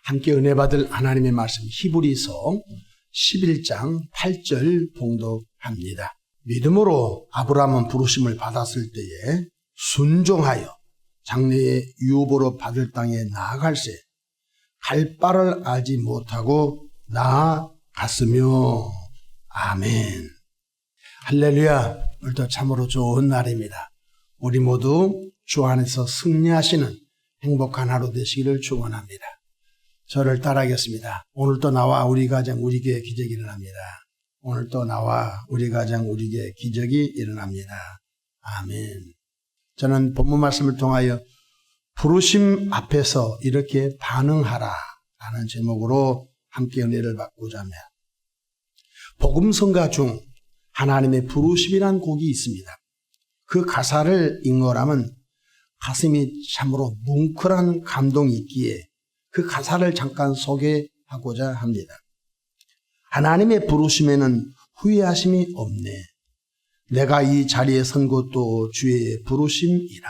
함께 은혜 받을 하나님의 말씀 히브리서 11장 8절 봉독합니다. 믿음으로 아브라함은 부르심을 받았을 때에 순종하여 장래의 유업으로 받을 땅에 나아갈새 갈 바를 알지 못하고 나아갔으며 아멘. 할렐루야. 오늘도 참으로 좋은 날입니다. 우리 모두 주 안에서 승리하시는 행복한 하루 되시기를 축원합니다. 저를 따라하겠습니다. 오늘도 나와 우리 가정 우리 교회 기적이 일어납니다. 오늘도 나와 우리 가정 우리 교회 기적이 일어납니다. 아멘. 저는 본문 말씀을 통하여 부르심 앞에서 이렇게 반응하라 라는 제목으로 함께 은혜를 받고자 합니다. 복음성가 중 하나님의 부르심이란 곡이 있습니다. 그 가사를 읽노라면 가슴이 참으로 뭉클한 감동이 있기에 그 가사를 잠깐 소개하고자 합니다. 하나님의 부르심에는 후회하심이 없네. 내가 이 자리에 선 것도 주의 부르심이라.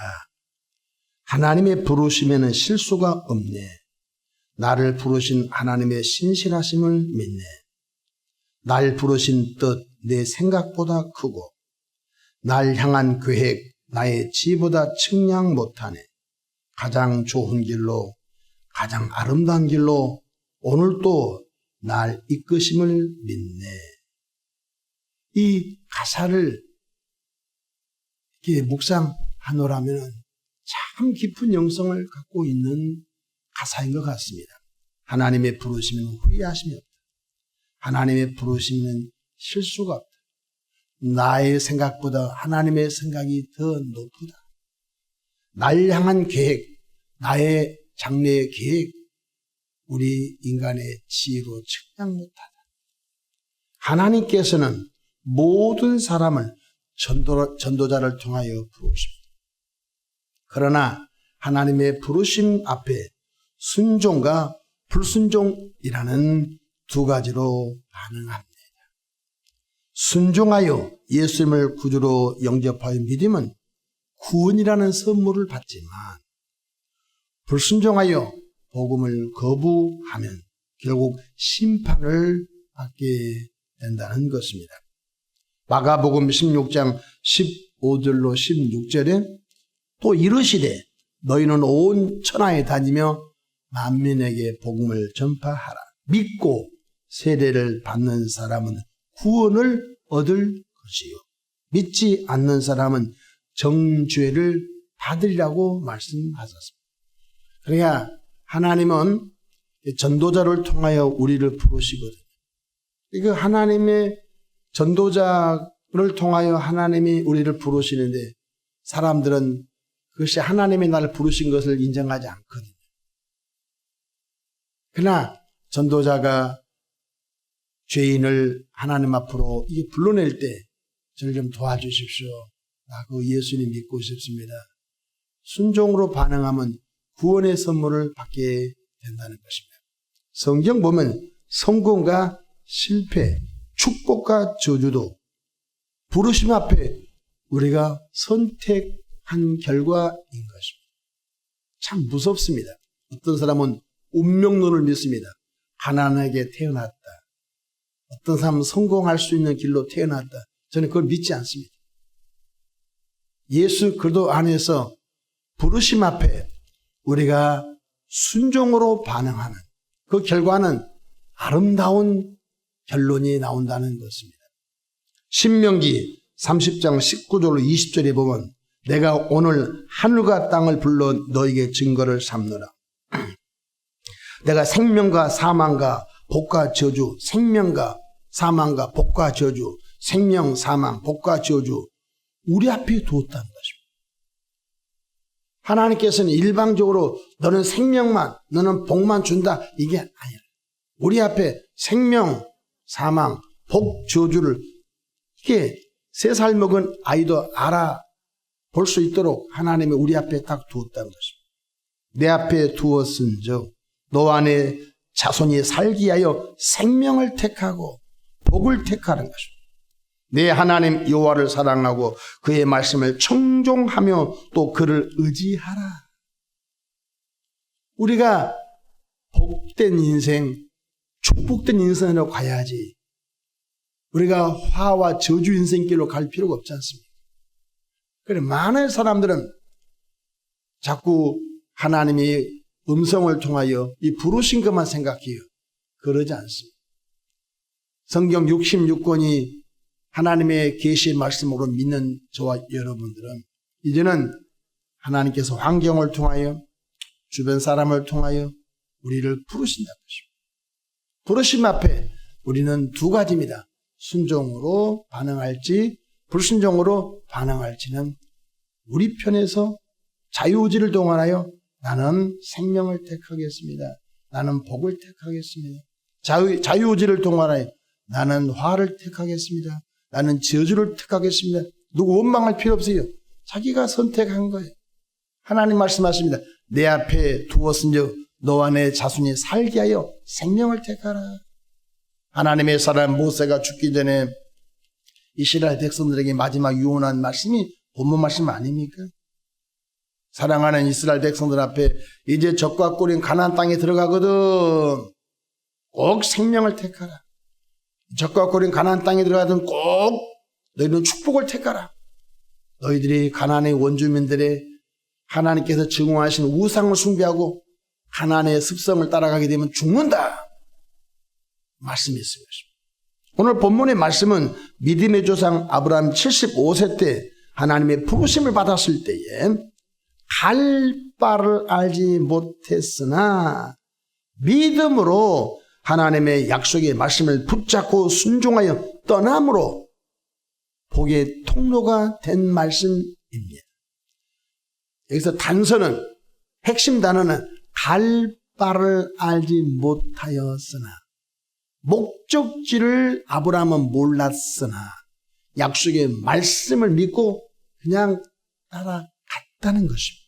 하나님의 부르심에는 실수가 없네. 나를 부르신 하나님의 신실하심을 믿네. 날 부르신 뜻 내 생각보다 크고 날 향한 계획 나의 지혜보다 측량 못하네. 가장 좋은 길로 가장 아름다운 길로 오늘도 날 이끄심을 믿네. 이 가사를 이렇게 묵상하노라면 참 깊은 영성을 갖고 있는 가사인 것 같습니다. 하나님의 부르심은 후회하심이 없다. 하나님의 부르심은 실수가 없다. 나의 생각보다 하나님의 생각이 더 높다. 날 향한 계획, 나의 장래의 계획, 우리 인간의 지혜로 측량 못하다. 하나님께서는 모든 사람을 전도자를 통하여 부르십니다. 그러나 하나님의 부르심 앞에 순종과 불순종이라는 두 가지로 반응합니다. 순종하여 예수님을 구주로 영접하여 믿으면 구원이라는 선물을 받지만 불순종하여 복음을 거부하면 결국 심판을 받게 된다는 것입니다. 마가복음 16장 15절로 16절에 또 이르시되 너희는 온 천하에 다니며 만민에게 복음을 전파하라. 믿고 세례를 받는 사람은 구원을 얻을 것이요 믿지 않는 사람은 정죄를 받으리라고 말씀하셨습니다. 그러니까 하나님은 전도자를 통하여 우리를 부르시거든요. 이거 하나님의 전도자를 통하여 하나님이 우리를 부르시는데 사람들은 그것이 하나님이 나를 부르신 것을 인정하지 않거든요. 그러나 전도자가 죄인을 하나님 앞으로 불러낼 때 저를 좀 도와주십시오. 나 그 예수님 믿고 싶습니다. 순종으로 반응하면 구원의 선물을 받게 된다는 것입니다. 성경 보면 성공과 실패, 축복과 저주도 부르심 앞에 우리가 선택한 결과인 것입니다. 참 무섭습니다. 어떤 사람은 운명론을 믿습니다. 가난하게 태어났다. 어떤 사람은 성공할 수 있는 길로 태어났다. 저는 그걸 믿지 않습니다. 예수 그리스도 안에서 부르심 앞에 우리가 순종으로 반응하는 그 결과는 아름다운 결론이 나온다는 것입니다. 신명기 30장 19절로 20절에 보면 내가 오늘 하늘과 땅을 불러 너에게 증거를 삼노라. 내가 생명과 사망과 복과 저주, 생명과 사망과 복과 저주, 생명, 사망, 복과 저주 우리 앞에 두었다는 것입니다. 하나님께서는 일방적으로 너는 생명만, 너는 복만 준다 이게 아니라 우리 앞에 생명, 사망, 복, 저주를 이게 3살 먹은 아이도 알아볼 수 있도록 하나님이 우리 앞에 딱 두었다는 것입니다. 내 앞에 두었은즉 너 안에 자손이 살기 위하여 생명을 택하고 복을 택하는 것입니다. 내 하나님 여호와를 사랑하고 그의 말씀을 청종하며 또 그를 의지하라. 우리가 복된 인생, 축복된 인생으로 가야지. 우리가 화와 저주 인생길로 갈 필요가 없지 않습니까? 그래, 많은 사람들은 자꾸 하나님이 음성을 통하여 이 부르신 것만 생각해요. 그러지 않습니다. 성경 66권이 하나님의 계시의 말씀으로 믿는 저와 여러분들은 이제는 하나님께서 환경을 통하여 주변 사람을 통하여 우리를 부르신다는 것입니다. 부르심 앞에 우리는 두 가지입니다. 순종으로 반응할지 불순종으로 반응할지는 우리 편에서 자유의지를 동원하여 나는 생명을 택하겠습니다. 나는 복을 택하겠습니다. 자유의지를 동원하여 나는 화를 택하겠습니다. 나는 저주를 택하겠습니다. 누구 원망할 필요 없어요. 자기가 선택한 거예요. 하나님 말씀하십니다. 내 앞에 두었은즉 너와 내 자손이 살게 하여 생명을 택하라. 하나님의 사람 모세가 죽기 전에 이스라엘 백성들에게 마지막 유언한 말씀이 본문 말씀 아닙니까? 사랑하는 이스라엘 백성들 앞에 이제 적과 꿀인 가나안 땅에 들어가거든 꼭 생명을 택하라. 적과 꿀인 가나안 땅에 들어가든 꼭 너희는 축복을 택하라. 너희들이 가나안의 원주민들의 하나님께서 증오하신 우상을 숭배하고 가나안의 습성을 따라가게 되면 죽는다. 말씀이 있습니다. 오늘 본문의 말씀은 믿음의 조상 아브라함 75세 때 하나님의 부르심을 받았을 때에 갈 바를 알지 못했으나 믿음으로 하나님의 약속의 말씀을 붙잡고 순종하여 떠남으로 복의 통로가 된 말씀입니다. 여기서 단서는 핵심 단어는 갈 바를 알지 못하였으나 목적지를 아브라함은 몰랐으나 약속의 말씀을 믿고 그냥 따라갔다는 것입니다.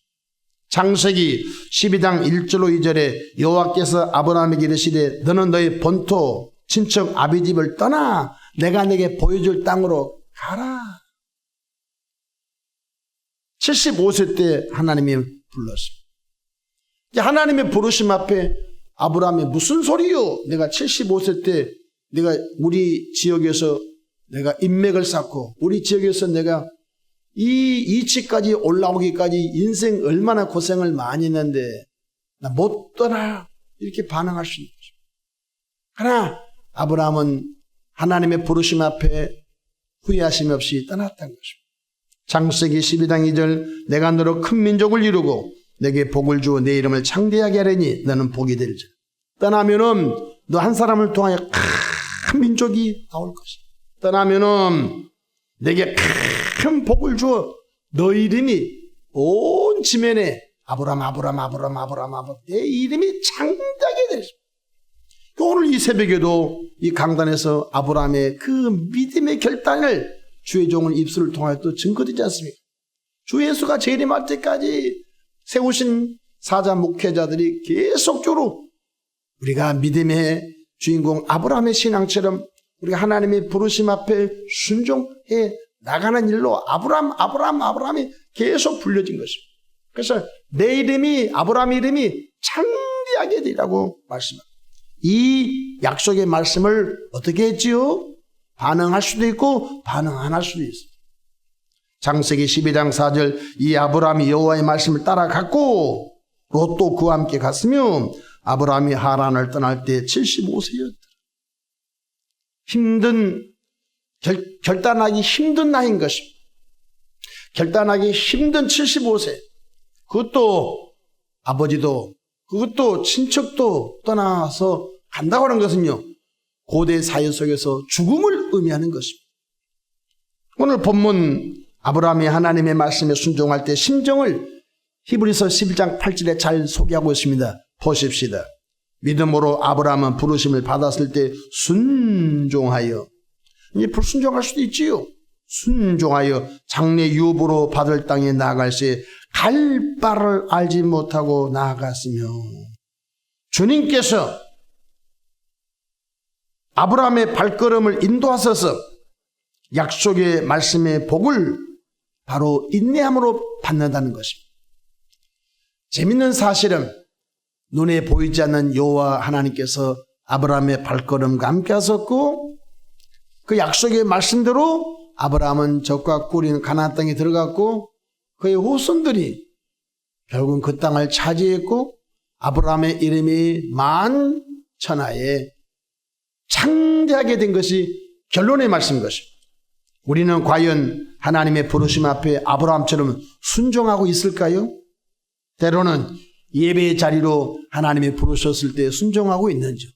창세기 12장 1절로 2절에 여호와께서 아브라함에게 이르시되 너는 너의 본토 친척 아비집을 떠나 내가 내게 보여줄 땅으로 가라. 75세 때 하나님이 불렀습니다. 하나님의 부르심 앞에 아브라함이 무슨 소리요? 내가 75세 때 내가 우리 지역에서 내가 인맥을 쌓고 우리 지역에서 내가 이 이치까지 올라오기까지 인생 얼마나 고생을 많이 했는데 나 못 떠나 이렇게 반응할 수 있는 거죠. 그러나 아브라함은 하나님의 부르심 앞에 후회하심 없이 떠났다는 것입니다. 창세기 12장 2절 내가 너로 큰 민족을 이루고 내게 복을 주어 내 이름을 창대하게 하려니 너는 복이 될지. 떠나면은 너 한 사람을 통하여 큰 민족이 나올 것이다. 떠나면은 내게 큰 복을 주어 너 이름이 온 지면에 아브람 내 이름이 창대하게 될 것이다. 오늘 이 새벽에도 이 강단에서 아브라함의 그 믿음의 결단을 주의 종을 입술을 통하여 또 증거되지 않습니까? 주 예수가 재림할 때까지 세우신 사자 목회자들이 계속적으로 우리가 믿음의 주인공 아브라함의 신앙처럼 우리가 하나님의 부르심 앞에 순종해 나가는 일로 아브라함이 계속 불려진 것입니다. 그래서 내 이름이 아브라함 이름이 창대하게 되라고 말씀합니다. 이 약속의 말씀을 어떻게 했지요? 반응할 수도 있고 반응 안 할 수도 있어요. 창세기 12장 4절 이 아브라함이 여호와의 말씀을 따라갔고 롯도 그와 함께 갔으며 아브라함이 하란을 떠날 때 75세였다. 결단하기 힘든 나이인 것입니다. 결단하기 힘든 75세. 그것도 아버지도 그것도 친척도 떠나서 간다고 하는 것은요. 고대 사회 속에서 죽음을 의미하는 것입니다. 오늘 본문 아브라함이 하나님의 말씀에 순종할 때 심정을 히브리서 11장 8절에 잘 소개하고 있습니다. 보십시다. 믿음으로 아브라함은 부르심을 받았을 때 순종하여 이제 불순종할 수도 있지요. 순종하여 장래 유업으로 받을 땅에 나아갈 때 갈 바를 알지 못하고 나아갔으며 주님께서 아브라함의 발걸음을 인도하셔서 약속의 말씀의 복을 바로 인내함으로 받는다는 것입니다. 재밌는 사실은 눈에 보이지 않는 여호와 하나님께서 아브라함의 발걸음과 함께 하셨고 그 약속의 말씀대로 아브라함은 적과 꿀인 가나안 땅에 들어갔고 그의 후손들이 결국은 그 땅을 차지했고 아브라함의 이름이 만천하에 창대하게 된 것이 결론의 말씀인 것입니다. 우리는 과연 하나님의 부르심 앞에 아브라함처럼 순종하고 있을까요? 때로는 예배의 자리로 하나님이 부르셨을 때 순종하고 있는지,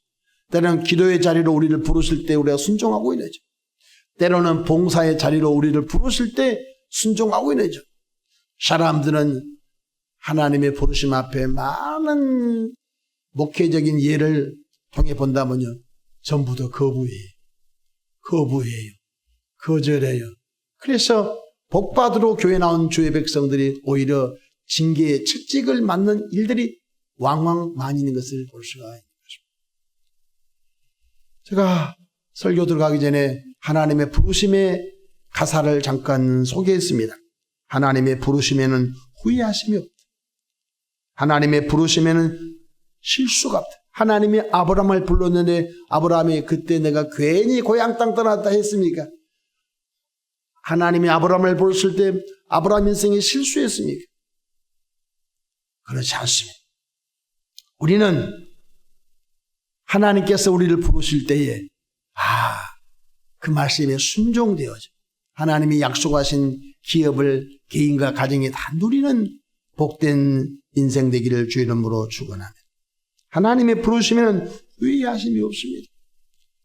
때로는 기도의 자리로 우리를 부르실 때 우리가 순종하고 있는지, 때로는 봉사의 자리로 우리를 부르실 때 순종하고 있는지. 사람들은 하나님의 부르심 앞에 많은 목회적인 예를 통해 본다면요, 전부 다 거부해요. 거절해요. 그래서 복받으러 교회 나온 주의 백성들이 오히려 징계의 채찍을 맞는 일들이 왕왕 많이 있는 것을 볼 수가 있는 것입니다. 제가 설교 들어가기 전에 하나님의 부르심의 가사를 잠깐 소개했습니다. 하나님의 부르심에는 후회하심이 없다. 하나님의 부르심에는 실수가 없다. 하나님이 아브라함을 불렀는데 아브라함이 그때 내가 괜히 고향 땅 떠났다 했습니까? 하나님이 아브라함을 부르실 때 아브라함 인생에 실수했습니까? 그렇지 않습니다. 우리는 하나님께서 우리를 부르실 때에 그 말씀에 순종되어져 하나님이 약속하신 기업을 개인과 가정에 다 누리는 복된 인생 되기를 주 이름으로 축원합니다. 하나님의 부르시면 후회하심이 없습니다.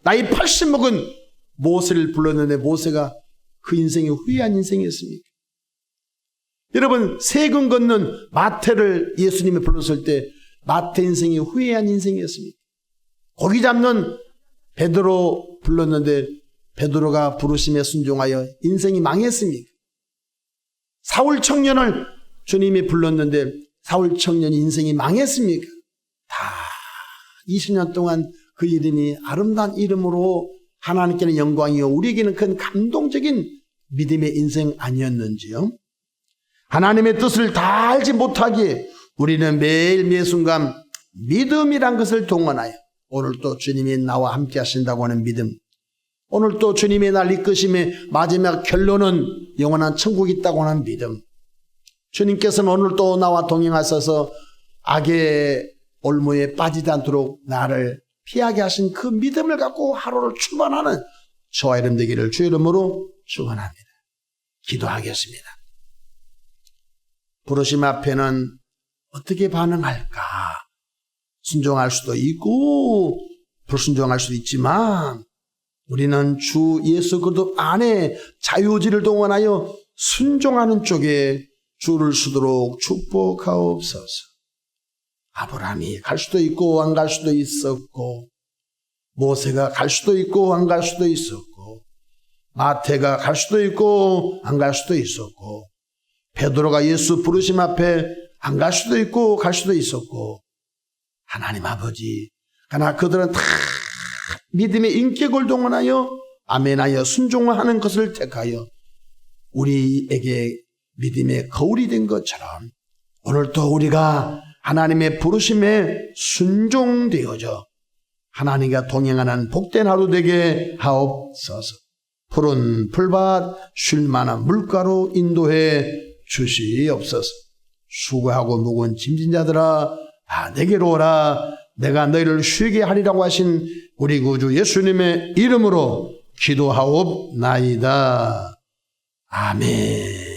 나이 80 먹은 모세를 불렀는데 모세가 그 인생이 후회한 인생이었습니까? 여러분, 세금 걷는 마태를 예수님이 불렀을 때 마태 인생이 후회한 인생이었습니까? 고기 잡는 베드로 불렀는데 베드로가 부르심에 순종하여 인생이 망했습니까? 사울 청년을 주님이 불렀는데 사울 청년 인생이 망했습니까? 다 20년 동안 그 이름이 아름다운 이름으로 하나님께는 영광이요 우리에게는 큰 감동적인 믿음의 인생 아니었는지요? 하나님의 뜻을 다 알지 못하기에 우리는 매일 매 순간 믿음이란 것을 동원하여 오늘 또 주님이 나와 함께 하신다고 하는 믿음, 오늘 또 주님이 날 이끄심에 마지막 결론은 영원한 천국이 있다고 하는 믿음, 주님께서는 오늘 또 나와 동행하셔서 악의 올무에 빠지지 않도록 나를 피하게 하신 그 믿음을 갖고 하루를 출발하는 저와 여러분 되기를 주 이름으로 축원합니다. 기도하겠습니다. 부르심 앞에는 어떻게 반응할까? 순종할 수도 있고 불순종할 수도 있지만 우리는 주 예수 그리스도 안에 자유의지를 동원하여 순종하는 쪽에 줄을 서도록 축복하옵소서. 아브라함이 갈 수도 있고 안 갈 수도 있었고, 모세가 갈 수도 있고 안 갈 수도 있었고, 마태가 갈 수도 있고 안 갈 수도 있었고, 베드로가 예수 부르심 앞에 안 갈 수도 있고 갈 수도 있었고, 하나님 아버지, 그러나 그들은 다 믿음의 인격을 동원하여 아멘하여 순종하는 것을 택하여 우리에게 믿음의 거울이 된 것처럼 오늘도 우리가 하나님의 부르심에 순종되어져 하나님과 동행하는 복된 하루 되게 하옵소서. 푸른 풀밭 쉴 만한 물가로 인도해 주시옵소서. 수고하고 무거운 짐진 자들아 내게로 오라. 내가 너희를 쉬게 하리라고 하신 우리 구주 예수님의 이름으로 기도하옵나이다. 아멘.